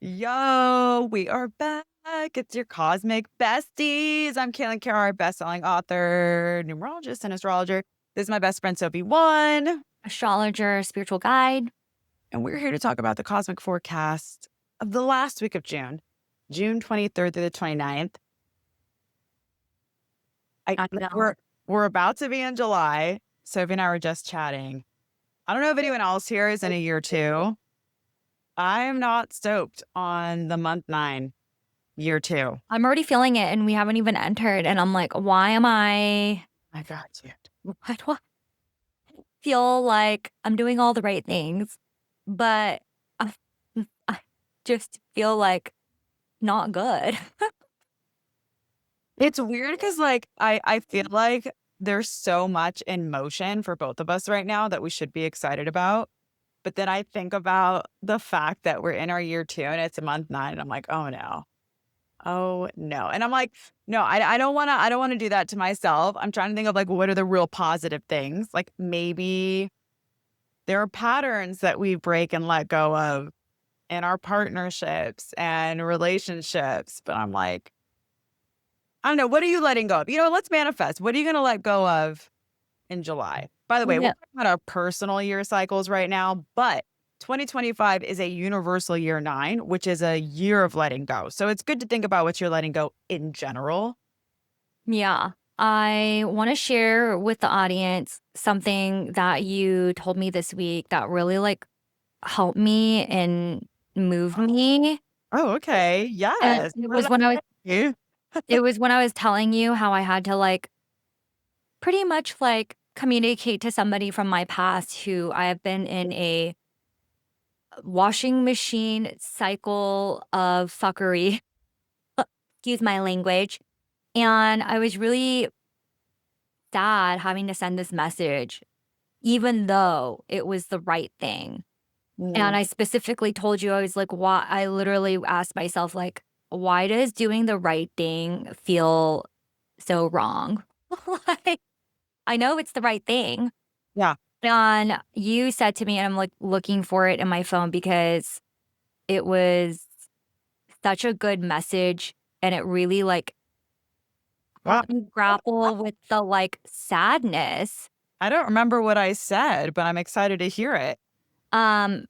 Yo, we are back. It's your cosmic besties. I'm Kaitlyn Kaerhart, bestselling author, numerologist, and astrologer. This is my best friend, Sophie One. Astrologer, spiritual guide. And we're here to talk about the cosmic forecast of the last week of June, June 23rd through the 29th. I know. We're about to be in July. Sophie and I were just chatting. I don't know if anyone else here is in a year two. I am not stoked on the month 9, year 2. I'm already feeling it and we haven't even entered. And I'm like, why got you. why do I feel like I'm doing all the right things, but I, I just feel like not good. It's weird because, like, I feel like there's so much in motion for both of us right now that we should be excited about. But then I think about the fact that we're in our year 2 and it's a month 9, and I'm like, oh no. Oh no. And I'm like, no, I don't want to do that to myself. I'm trying to think of like, what are the real positive things? Like maybe there are patterns that we break and let go of in our partnerships and relationships. But I'm like, I don't know. What are you letting go of? Let's manifest. What are you going to let go of in July? By the way, we're Yeah. talking about our personal year cycles right now, but 2025 is a universal year 9, which is a year of letting go. So it's good to think about what you're letting go in general. Yeah. I want to share with the audience something that you told me this week that really helped me and moved me. Oh, okay. And Yes. it I was love when I was you. it was when I was telling you how I had to pretty much communicate to somebody from my past who I have been in a washing machine cycle of fuckery. Excuse my language. And I was really sad having to send this message, even though it was the right thing. And Mhm. I specifically told you, I was like, why? I literally asked myself, why does doing the right thing feel so wrong? Like, I know it's the right thing. Yeah. And you said to me, and I'm looking for it in my phone because it was such a good message and it really Wow. helped me grapple with the sadness. I don't remember what I said, but I'm excited to hear it. Um,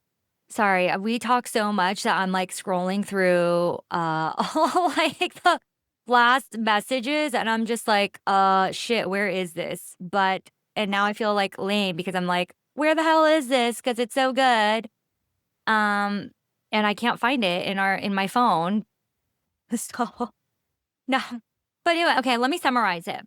sorry, we talk so much that I'm scrolling through all the last messages and I'm just shit, where is this? And now I feel lame because I'm like, where the hell is this? Because it's so good. Um, and I can't find it in my phone. So no. But anyway, okay, let me summarize it.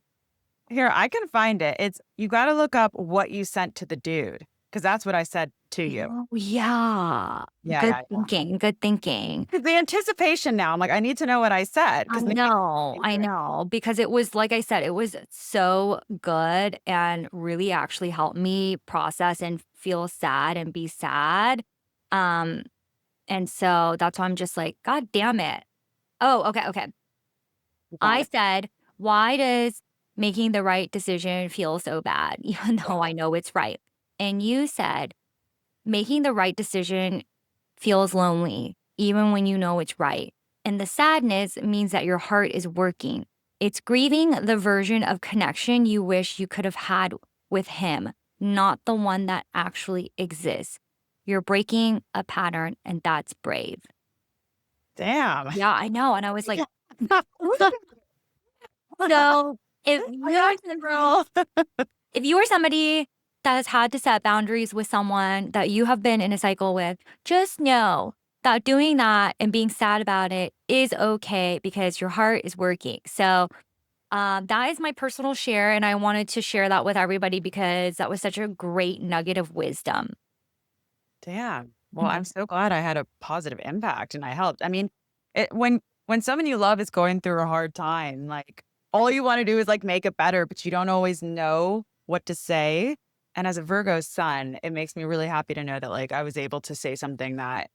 Here, I can find it. You got to look up what you sent to the dude because that's what I said to you. Oh, yeah. Yeah, Good yeah, yeah. thinking. Good thinking. 'Cause the anticipation now, I'm like, I need to know what I said I because know, I know, because it was like I said, it was so good and really actually helped me process and feel sad and be sad. Um, and so that's why I'm just like, God damn it. Oh, okay, okay. got I it. said, why does making the right decision feel so bad, even though I know it's right? And you said, making the right decision feels lonely, even when you know it's right. And the sadness means that your heart is working. It's grieving the version of connection you wish you could have had with him, not the one that actually exists. You're breaking a pattern, and that's brave. Damn. Yeah, I know. And I was like, Yeah. so if I got it, girl. if you are somebody that has had to set boundaries with someone that you have been in a cycle with, just know that doing that and being sad about it is okay because your heart is working. So that is my personal share. And I wanted to share that with everybody because that was such a great nugget of wisdom. Damn. Well, I'm Mhm. so glad I had a positive impact and I helped. I mean, when someone you love is going through a hard time, like all you want to do is like make it better, but you don't always know what to say. And as a Virgo sun, it makes me really happy to know that like I was able to say something that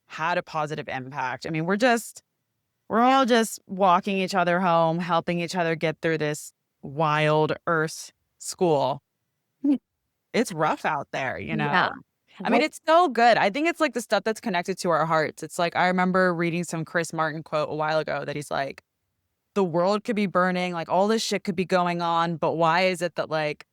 had a positive impact. I mean, we're all just walking each other home, helping each other get through this wild earth school. It's rough out there, you know? Yeah. I mean, What? it's so good. I think it's like the stuff that's connected to our hearts. It's like, I remember reading some Chris Martin quote a while ago that he's like, the world could be burning, like all this shit could be going on, but why is it that like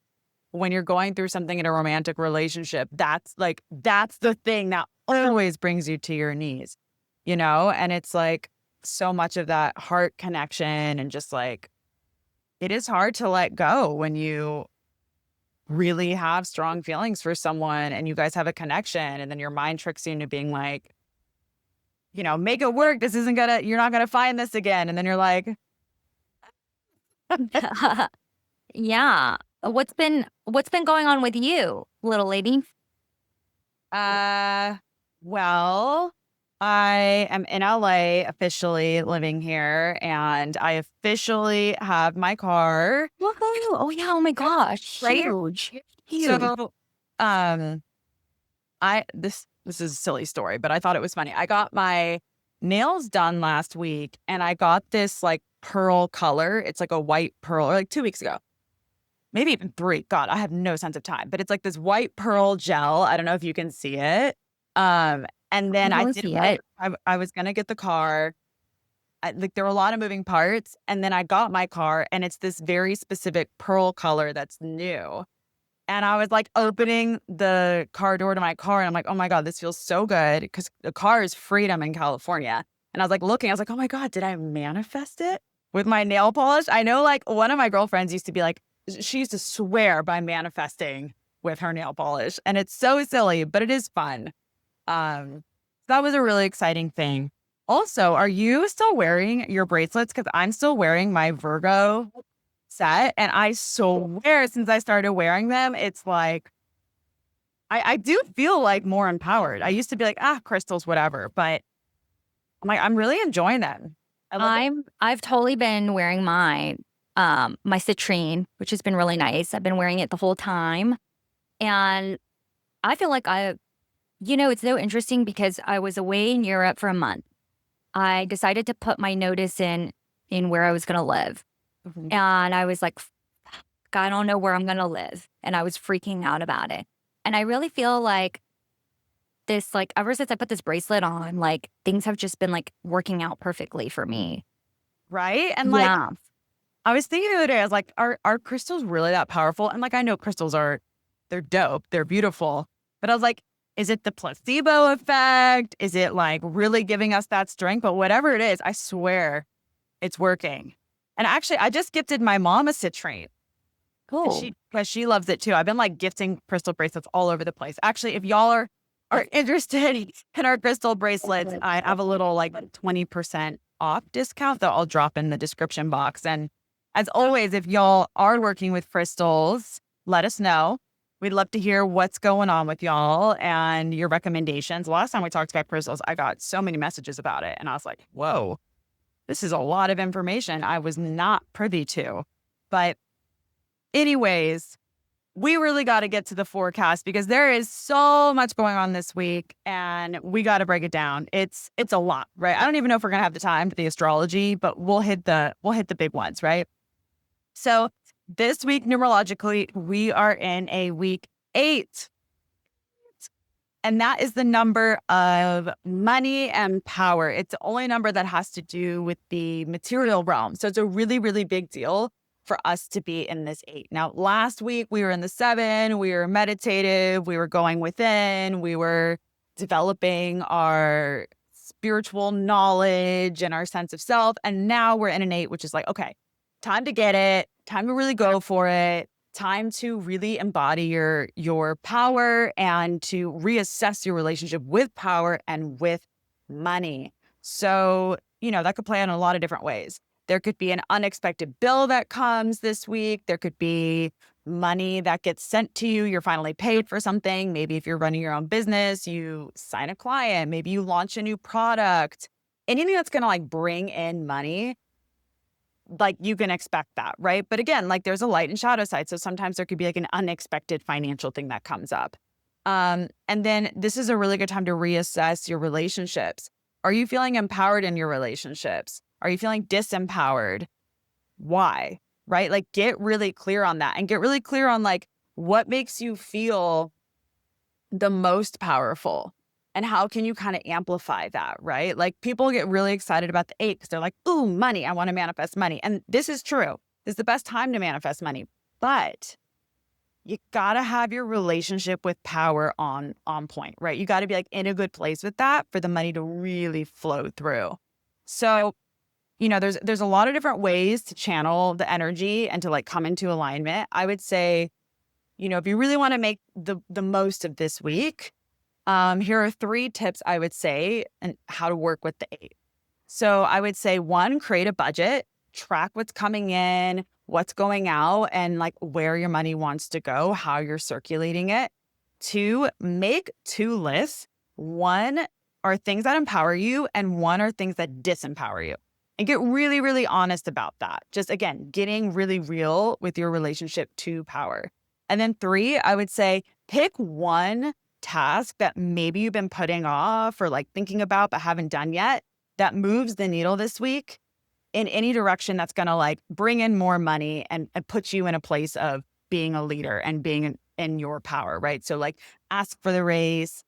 when you're going through something in a romantic relationship, that's the thing that always brings you to your knees, you know? And it's like so much of that heart connection and just like it is hard to let go when you really have strong feelings for someone and you guys have a connection and then your mind tricks you into being like, make it work. You're not gonna find this again. And then you're like, Yeah. What's been going on with you, little lady? Uh, well, I am in LA officially living here and I officially have my car. Woohoo! Oh yeah. Oh my gosh. Right? Huge. Huge. So, um, this is a silly story, but I thought it was funny. I got my nails done last week and I got this like pearl color. It's like a white pearl, or like 2 weeks ago. Maybe even 3. God, I have no sense of time. But it's like this white pearl gel. I don't know if you can see it. And I then I don't did see my it. I was gonna get the car. Like there were a lot of moving parts, and then I got my car, and it's this very specific pearl color that's new. And I was like opening the car door to my car, and I'm like, oh my God, this feels so good because the car is freedom in California. And I was like looking, I was like, oh my God, did I manifest it with my nail polish? I know like one of my girlfriends used to be like, she used to swear by manifesting with her nail polish. And it's so silly, but it is fun. Um, that was a really exciting thing. Also, are you still wearing your bracelets? Because I'm still wearing my Virgo set. And I swear since I started wearing them, it's like, I do feel like more empowered. I used to be like, crystals, whatever. But I'm like, I'm really enjoying them. I love it. I've totally been wearing my citrine, which has been really nice. I've been wearing it the whole time. And I feel like it's so interesting because I was away in Europe for a month. I decided to put my notice in where I was gonna live. Mhm. And I was like, I don't know where I'm gonna live. And I was freaking out about it. And I really feel like ever since I put this bracelet on, like things have just been like working out perfectly for me. Right. And like, Yeah. I was thinking the other day, I was like, are crystals really that powerful? And like, I know crystals they're dope, they're beautiful. But I was like, is it the placebo effect? Is it like really giving us that strength? But whatever it is, I swear it's working. And actually, I just gifted my mom a citrine and Cool. because she loves it too. I've been like gifting crystal bracelets all over the place. Actually, if y'all are interested in our crystal bracelets, I have a little like 20% off discount that I'll drop in the description box. And as always, if y'all are working with crystals, let us know. We'd love to hear what's going on with y'all and your recommendations. Last time we talked about crystals, I got so many messages about it. And I was like, whoa, this is a lot of information I was not privy to. But anyways, we really got to get to the forecast because there is so much going on this week and we got to break it down. It's a lot, right? I don't even know if we're going to have the time for the astrology, but we'll hit the big ones, right? So, this week numerologically, we are in a week 8. And that is the number of money and power. It's the only number that has to do with the material realm. So it's a really, really big deal for us to be in this 8. Now, last week we were in the 7, we were meditative, we were going within, we were developing our spiritual knowledge and our sense of self. And now we're in an 8, which is like, okay, time to get it, time to really go for it, time to really embody your power and to reassess your relationship with power and with money. So, that could play out in a lot of different ways. There could be an unexpected bill that comes this week. There could be money that gets sent to you. You're finally paid for something. Maybe if you're running your own business, you sign a client, maybe you launch a new product. Anything that's going to like bring in money, like you can expect that, right? But again, like there's a light and shadow side. So sometimes there could be like an unexpected financial thing that comes up. And then this is a really good time to reassess your relationships. Are you feeling empowered in your relationships? Are you feeling disempowered? Why? Right? Like get really clear on that and get really clear on like what makes you feel the most powerful? And how can you kind of amplify that, right? Like people get really excited about the 8 because they're like, ooh, money. I want to manifest money. And this is true. This is the best time to manifest money. But you gotta have your relationship with power on point, right? You gotta be like in a good place with that for the money to really flow through. So, there's a lot of different ways to channel the energy and to like come into alignment. I would say, if you really want to make the most of this week, here are 3 tips I would say and how to work with the 8. So I would say 1, create a budget, track what's coming in, what's going out, and like where your money wants to go, how you're circulating it. 2, make 2 lists. 1 are things that empower you, and 1 are things that disempower you. And get really, really honest about that. Just again, getting really real with your relationship to power. And then 3, I would say pick 1 task that maybe you've been putting off or like thinking about but haven't done yet that moves the needle this week in any direction that's going to like bring in more money and put you in a place of being a leader and being in your power, right? So like ask for the raise,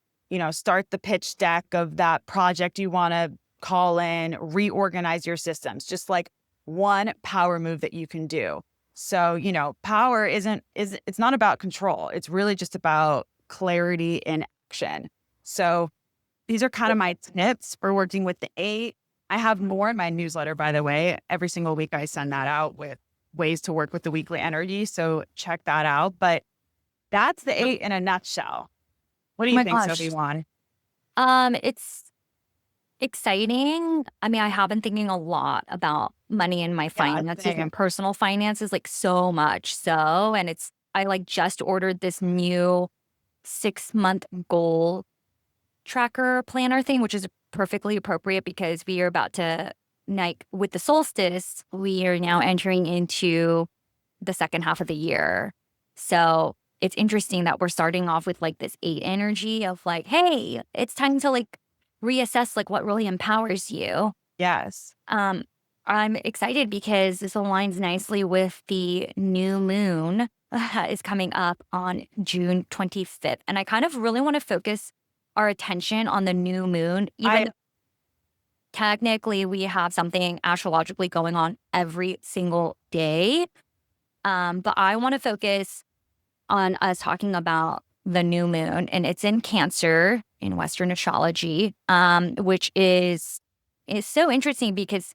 start the pitch deck of that project you want to call in, reorganize your systems, just like 1 power move that you can do. So, power it's not about control. It's really just about clarity in action. So these are kind of my tips for working with the 8. I have more in my newsletter, by the way. Every single week I send that out with ways to work with the weekly energy. So check that out. But that's the 8 in a nutshell. What do Oh you my think, gosh. Sophie Juan? It's exciting. I mean, I have been thinking a lot about money and my Yeah, finances same. and personal finances, like so much so. And I like just ordered this new 6-month goal tracker planner thing, which is perfectly appropriate because we are about to, like, with the solstice, we are now entering into the second half of the year. So it's interesting that we're starting off with like this 8 energy of like, hey, it's time to like reassess like what really empowers you. Yes. Um, I'm excited because this aligns nicely with the new moon is coming up on June 25th. And I kind of really want to focus our attention on the new moon, even I though technically we have something astrologically going on every single day. But I want to focus on us talking about the new moon, and it's in Cancer in Western astrology, which is so interesting because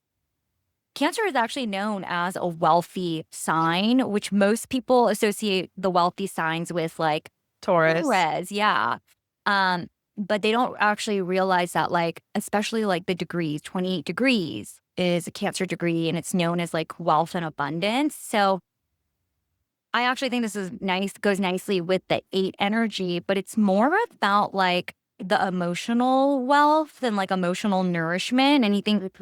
Cancer is actually known as a wealthy sign, which most people associate the wealthy signs with, like Taurus. Taurus, yeah. Um, but they don't actually realize that, like, especially like the degrees, 28 degrees is a Cancer degree, and it's known as like wealth and abundance. So I actually think this is nice, goes nicely with the 8 energy, but it's more about like the emotional wealth and like emotional nourishment. And you think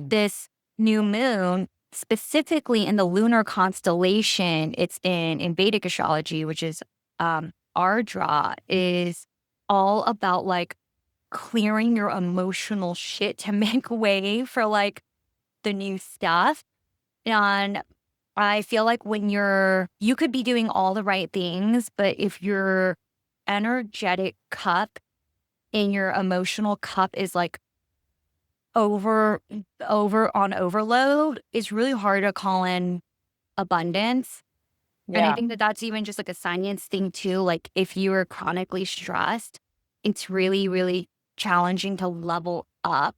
this new moon, specifically in the lunar constellation it's in Vedic astrology, which is Ardra, is all about like clearing your emotional shit to make way for like the new stuff. And I feel like you could be doing all the right things, but if your energetic cup and your emotional cup is like over on overload, it's really hard to call in abundance. And I Yeah. think that that's even just like a science thing too. Like if you are chronically stressed, it's really, really challenging to level up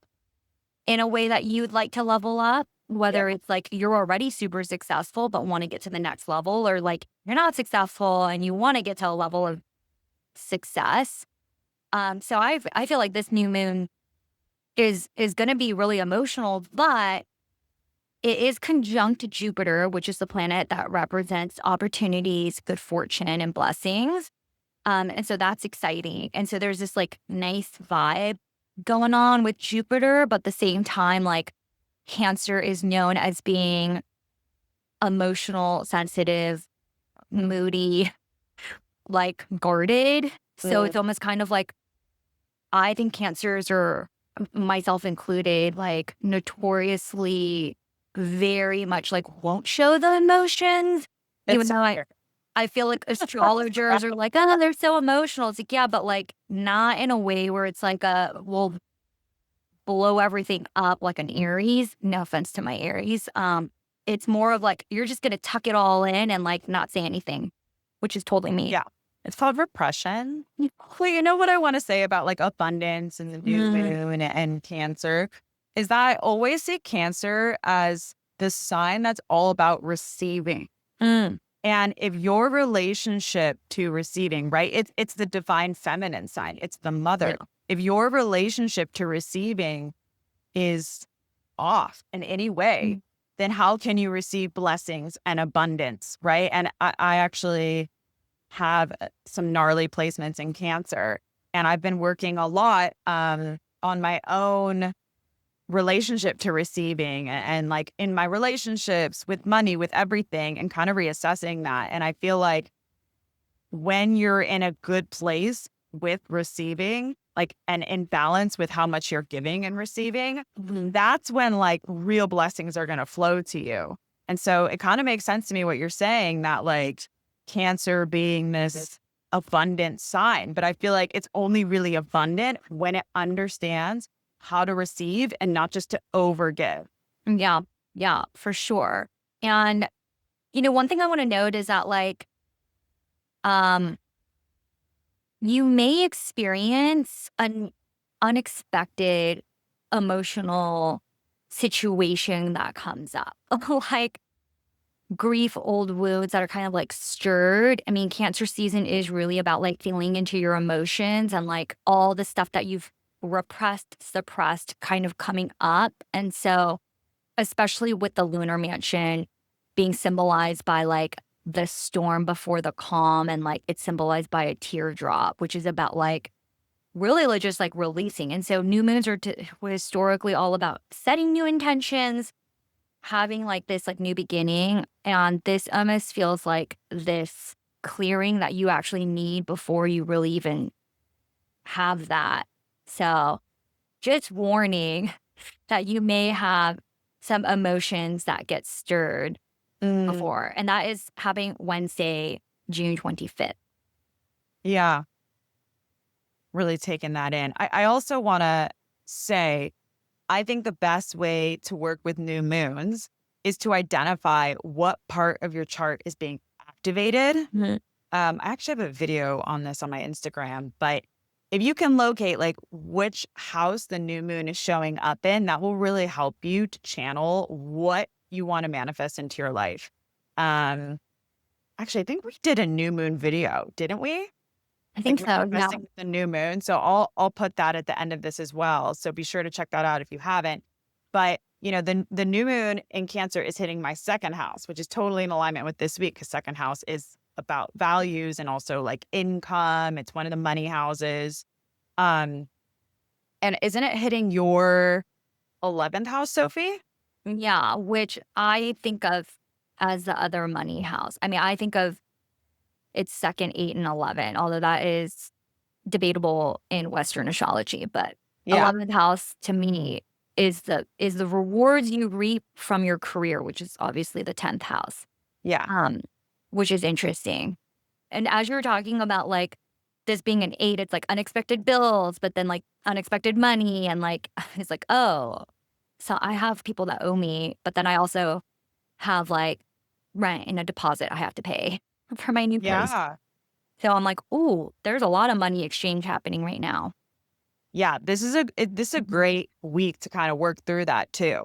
in a way that you'd like to level up, Yeah. whether it's like you're already super successful but want to get to the next level, or like you're not successful and you want to get to a level of success. So I feel like this new moon is going to be really emotional, but it is conjunct Jupiter, which is the planet that represents opportunities, good fortune, and blessings. And so that's exciting. And so there's this like nice vibe going on with Jupiter, but at the same time, like Cancer is known as being emotional, sensitive, moody, like guarded. So it's almost kind of like I think Cancers are, myself included, like notoriously very much like won't show the emotions, even It's though fair. I feel like astrologers are like, "Oh, they're so emotional." It's like, yeah, but, like, not in a way where it's like will blow everything up like an Aries. No offense to my Aries. It's more of like, you're just gonna tuck it all in and, like, not say anything, which is totally me. Yeah. It's called repression. Well, you know what I want to say about like abundance and the new Mm, moon and Cancer is that I always see Cancer as the sign that's all about receiving. mm, And if your relationship to receiving, right? It's the divine feminine sign. It's the yeah, mother. If your relationship to receiving is off in any way, mm, then how can you receive blessings and abundance, right? And I actually have some gnarly placements in Cancer, and I've been working a lot on my own relationship to receiving and like in my relationships with money, with everything, and kind of reassessing that. And I feel like when you're in a good place with receiving, like and in balance with how much you're giving and receiving, mhm. that's when like real blessings are going to flow to you. And so it kind of makes sense to me what you're saying that like Cancer being this abundant sign, but I feel like it's only really abundant when it understands how to receive and not just to overgive. Yeah, yeah, for sure. And, one thing I wanna note is that, like, um, you may experience an unexpected emotional situation that comes up, like grief, old wounds that are kind of, like, stirred. I mean, Cancer season is really about, like, feeling into your emotions and, like, all the stuff that you've repressed, suppressed kind of coming up, and so especially with the lunar mansion being symbolized by, like, the storm before the calm, and, like, it's symbolized by a teardrop, which is about, like, really, like, just, like, releasing, and so new moons are historically all about setting new intentions, having, like, this, like, new beginning, and this almost feels like this clearing that you actually need before you really even have that. So, just warning that you may have some emotions that get stirred Mm, before, and that is happening Wednesday, June 25th. yeah, really taking that in. I also want to say I think the best way to work with new moons is to identify what part of your chart is being activated. Mhm. I actually have a video on this on my Instagram, but if you can locate like which house the new moon is showing up in, that will really help you to channel what you want to manifest into your life. Um, Actually, I think we did a new moon video, didn't we? I Like think so, yeah. manifesting the new moon. So I'll put that at the end of this as well. So be sure to check that out if you haven't. But the new moon in Cancer is hitting my second house, which is totally in alignment with this week because second house is about values and also like income. It's one of the money houses. Um, and isn't it hitting your 11th house, Sophie? Yeah, which I think of as the other money house. I mean, I think of its 2nd, 8, and 11, although that is debatable in Western astrology, but Yeah. 11th house to me is the rewards you reap from your career, which is obviously the 10th house, Yeah. um, which is interesting. And as you were talking about, like, this being an 8, it's like unexpected bills, but then, like, unexpected money and, like, it's like, "Oh, so I have people that owe me, but then I also have, like, rent and a deposit I have to pay for my new place." Yeah. So I'm like, "Ooh, there's a lot of money exchange happening right now." Yeah. This is a Mhm. great week to kind of work through that too.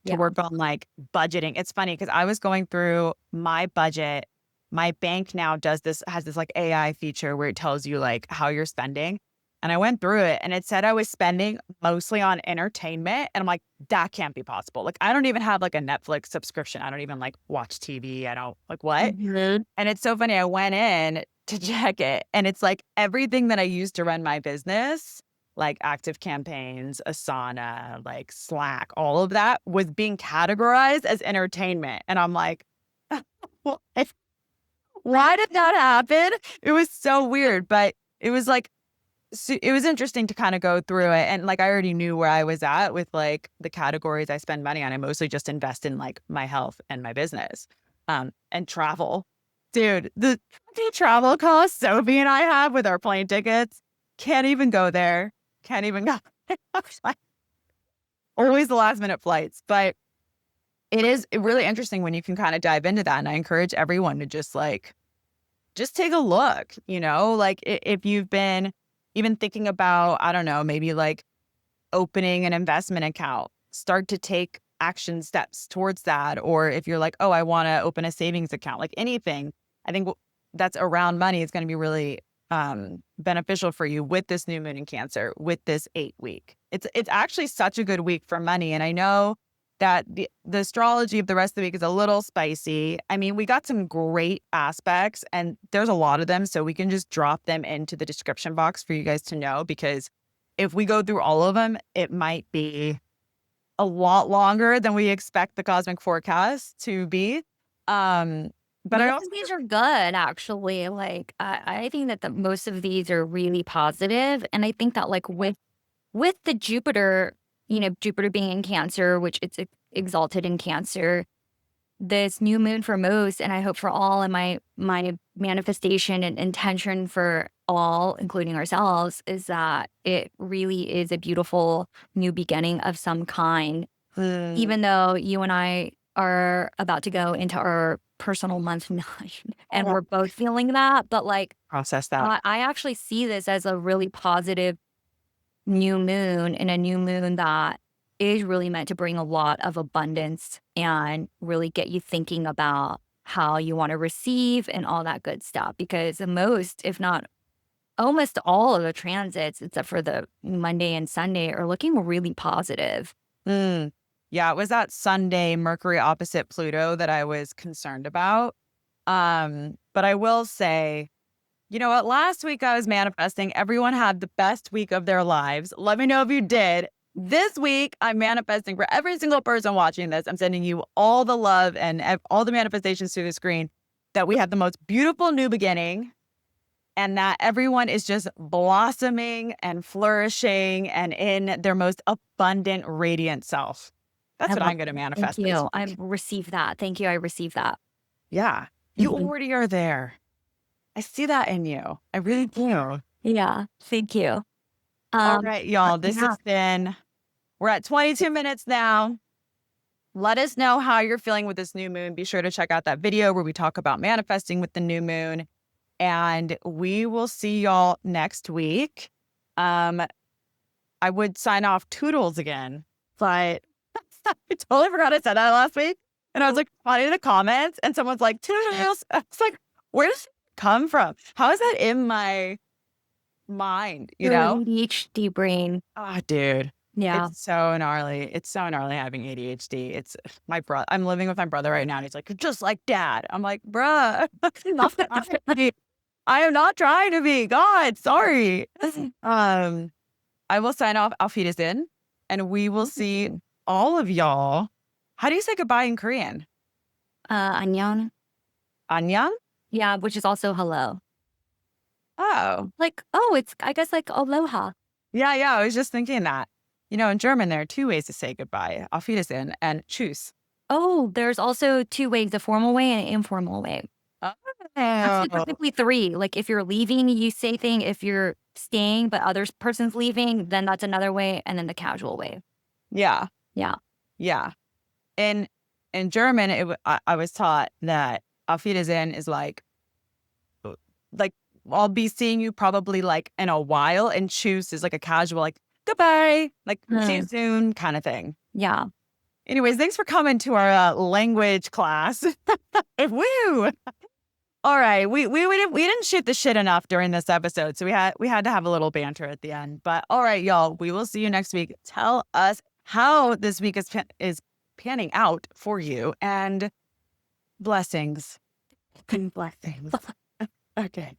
To Yeah. work on like budgeting. It's funny because I was going through my budget. My bank now has this like AI feature where it tells you like how you're spending. And I went through it and it said I was spending mostly on entertainment. And I'm like, that can't be possible. Like, I don't even have like a Netflix subscription. I don't even like watch TV. I don't like what? Mhm. And it's so funny. I went in to check it, and it's like everything that I use to run my business, like active campaigns, Asana, like Slack, all of that was being categorized as entertainment. And I'm like, "What? Why did that happen?" It was so weird, but it was like, it was interesting to kind of go through it. And like, I already knew where I was at with like the categories I spend money on. I mostly just invest in like my health and my business and travel. Dude, the travel costs Sophie and I have with our plane tickets, can't even go there. Can't even go. Always the last minute flights. But it is really interesting when you can kind of dive into that. And I encourage everyone to just take a look, like if you've been even thinking about, I don't know, maybe like opening an investment account, start to take action steps towards that. Or if you're like, oh, I want to open a savings account, like anything, I think that's around money is going to be really beneficial for you with this new moon in Cancer, with this 8 week. It's actually such a good week for money. And I know that the astrology of the rest of the week is a little spicy. I mean, we got some great aspects and there's a lot of them. So we can just drop them into the description box for you guys to know, because if we go through all of them, it might be a lot longer than we expect the cosmic forecast to be. But I Most also, of these are good, actually. Like, I think that most of these are really positive, and I think that like with the Jupiter, Jupiter being in Cancer, which it's exalted in Cancer, this new moon for most, and I hope for all, and my manifestation and intention for all, including ourselves, is that it really is a beautiful new beginning of some kind. Even though you and I are about to go into our personal month 9 and we're both feeling that, but like process that. I actually see this as a really positive new moon, and a new moon that is really meant to bring a lot of abundance and really get you thinking about how you want to receive and all that good stuff. Because most, if not almost all of the transits, except for the Monday and Sunday, are looking really positive. Mm. Yeah, it was that Sunday Mercury opposite Pluto that I was concerned about. But I will say, you know what? Last week I was manifesting. Everyone had the best week of their lives. Let me know if you did. This week, I'm manifesting for every single person watching this. I'm sending you all the love and all the manifestations through the screen that we have the most beautiful new beginning, and that everyone is just blossoming and flourishing and in their most abundant, radiant self. That's I what love I'm going to Thank manifest this you. I week. received that. Thank you. I received that. Yeah, you Mhm. already are there. I see that in you. I really do. Yeah. Thank you. All Um, right, y'all. yeah. We're at 22 minutes now. Let us know how you're feeling with this new moon. Be sure to check out that video where we talk about manifesting with the new moon. And we will see y'all next week. Um, I would sign off toodles again, but I totally forgot I said that last week. And I was like, finding the comments, and someone's like, toodles. I was like, where does it come from? How is that in my mind, you Your know? ADHD brain. Oh, dude. Yeah. It's so gnarly. It's so gnarly having ADHD. It's my brother. I'm living with my brother right now. And he's like, you're just like dad. I'm like, bruh, I'm not trying to be. I am not trying to be. God, sorry. Um, I will sign off. Auf Wiedersehen. And we will see all of y'all. How do you say goodbye in Korean? Annyeong. Annyeong? Yeah, which is also hello. Oh, Like, oh, it's, I guess, like aloha. yeah, yeah. I was just thinking that. In German, there are two ways to say goodbye: Auf Wiedersehen and Tschüss. Oh, there's also two ways, a formal way and an informal way. Actually, Oh, technically three. Like, if you're leaving, you say thing. If you're staying, but other person's leaving, then that's another way. And then the casual way. yeah, Yeah. yeah. In German, I was taught that Auf Wiedersehen is like I'll be seeing you probably like in a while, and Tschüss is like a casual, like goodbye, like see you Hmm. soon kind of thing. Yeah. Anyways, thanks for coming to our language class. Woo! All right, we didn't shoot the shit enough during this episode, so we had to have a little banter at the end. But all right, y'all, we will see you next week. Tell us how this week is panning out for you, and blessings. Blessings. Okay.